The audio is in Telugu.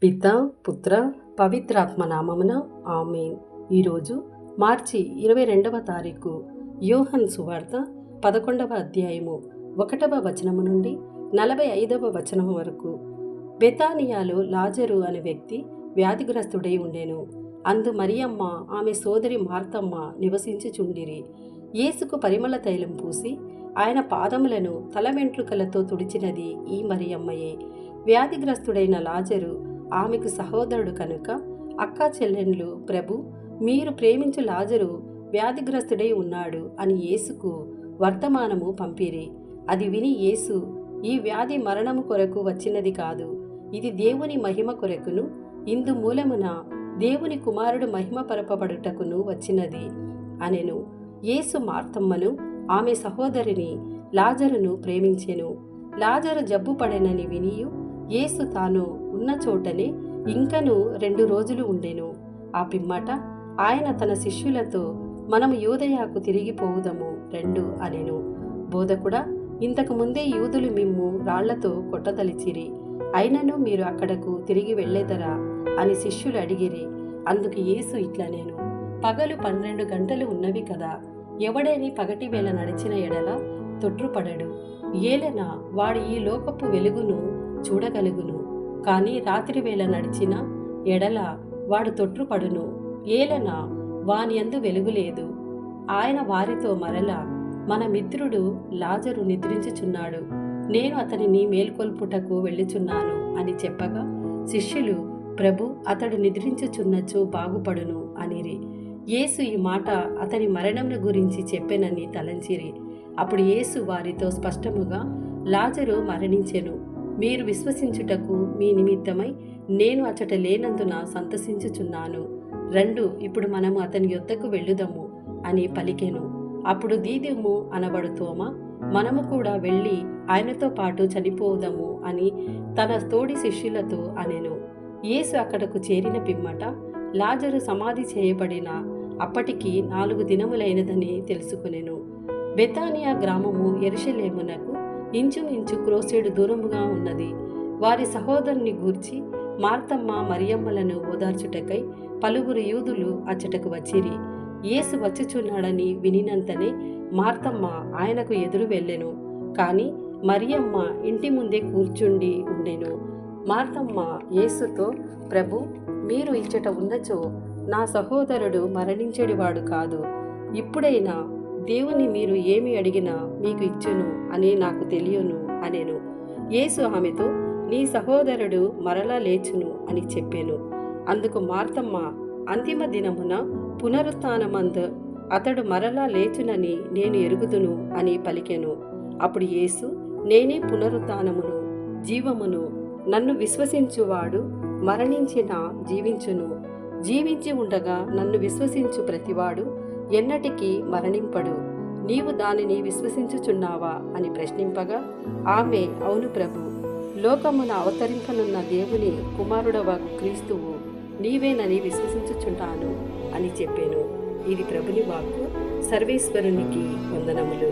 పిత పుత్ర పవిత్రాత్మ నామమున ఆమేన్. ఈరోజు మార్చి 22వ తారీఖు. యోహన్ సువార్త 11వ అధ్యాయము 1వ వచనము నుండి 45వ వచనం వరకు. బెతానియాలో లాజరు అనే వ్యక్తి వ్యాధిగ్రస్తుడై ఉండెను. అందు మరియమ్మ ఆమె సోదరి మార్తమ్మ నివసించుచుండిరి. యేసుకు పరిమళ తైలం పూసి ఆయన పాదములను తల వెంట్రుకలతో తుడిచినది ఈ మరియమ్మయే. వ్యాధిగ్రస్తుడైన లాజరు ఆమెకు సహోదరుడు కనుక అక్కా చెల్లెండ్లు, ప్రభు, మీరు ప్రేమించు లాజరు వ్యాధిగ్రస్తుడై ఉన్నాడు అని యేసుకు వర్తమానము పంపిరి. అది విని యేసు, ఈ వ్యాధి మరణము కొరకు వచ్చినది కాదు, ఇది దేవుని మహిమ కొరకును, ఇందు మూలమున దేవుని కుమారుడు మహిమ పరపబడుటకును వచ్చినది అనెను. యేసు మార్తమ్మను, ఆమె సహోదరిని లాజరును ప్రేమించెను. లాజరు జబ్బు పడెనని వినియు యేసు తాను ఉన్న చోటనే ఇంకను 2 రోజులు ఉండెను. ఆ పిమ్మట ఆయన తన శిష్యులతో, మనము యూదయాకు తిరిగి పోవుదము రెండు అనెను. బోధకుడా, ఇంతకు ముందే యూదులు మిమ్ము రాళ్లతో కొట్టదలిచిరి, అయినను మీరు అక్కడకు తిరిగి వెళ్ళేదరా అని శిష్యులు అడిగిరి. అందుకు యేసు ఇట్లనెను, పగలు 12 గంటలు ఉన్నవి కదా, ఎవడేని పగటి వేళ నడిచిన ఎడల తొట్రుపడడు, ఏలన వాడు ఈ లోకపు వెలుగును చూడగలుగును. కానీ రాత్రి వేళ నడిచిన ఎడల వాడు తొట్రుపడును, ఏలన వాని యందు వెలుగులేదు. ఆయన వారితో మరలా, మన మిత్రుడు లాజరు నిద్రించుచున్నాడు, నేను అతనిని మేల్కొల్పుటకు వెళ్ళుచున్నాను అని చెప్పగా శిష్యులు, ప్రభు, అతడు నిద్రించుచున్నచో బాగుపడును అనిరి. యేసు ఈ మాట అతని మరణమును గురించి చెప్పెనని తలంచిరి. అప్పుడు యేసు వారితో స్పష్టముగా, లాజరు మరణించెను, మీరు విశ్వసించుటకు మీ నిమిత్తమై నేను అచట లేనందున సంతసించుచున్నాను. రండు, ఇప్పుడు మనము అతని యొద్దకు వెళ్ళుదము అని పలికెను. అప్పుడు దీదుము అనబడు తోమ, మనము కూడా వెళ్ళి ఆయనతో పాటు చనిపోవుదము అని తన తోడి శిష్యులతో అనెను. యేసు అక్కడకు చేరిన పిమ్మట లాజరు సమాధి చేయబడిన అప్పటికి 4 దినములైనదని తెలుసుకొనెను. బెతానియా గ్రామము యెరూషలేమునకు ఇంచుమించు క్రోసేడు దూరముగా ఉన్నది. వారి సహోదరుని గూర్చి మార్తమ్మ మరియమ్మలను ఓదార్చుటకై పలువురు యూదులు అచ్చటకు వచ్చిరి. యేసు వచ్చుచున్నాడని వినినంతనే మార్తమ్మ ఆయనకు ఎదురు వెళ్ళెను, కాని మరియమ్మ ఇంటి ముందే కూర్చుండి ఉండెను. మార్తమ్మ యేసుతో, ప్రభు, మీరు ఇచ్చట ఉన్నచో నా సహోదరుడు మరణించెడివాడు కాదు, ఇప్పుడైనా దేవుని మీరు ఏమి అడిగినా మీకు ఇచ్చును అని నాకు తెలియను అనెను. యేసు ఆమెతో, నీ సహోదరుడు మరలా లేచును అని చెప్పెను. అందుకు మార్తమ్మ, అంతిమ దినమున పునరుత్థానమందు అతడు మరలా లేచునని నేను ఎరుగుదును అని పలికెను. అప్పుడు యేసు, నేనే పునరుత్థానమును జీవమును, నన్ను విశ్వసించువాడు మరణించినా జీవించును, జీవించి ఉండగా నన్ను విశ్వసించు ప్రతివాడు ఎన్నటికీ మరణింపడు. నీవు దానిని విశ్వసించుచున్నావా అని ప్రశ్నింపగా ఆమె, అవును ప్రభు, లోకమున అవతరింపనున్న దేవుని కుమారుడవ క్రీస్తువు నీవేనని విశ్వసించుచున్నాను అని చెప్పాను. ఇది ప్రభుని వాక్కు. సర్వేశ్వరునికి వందనములు.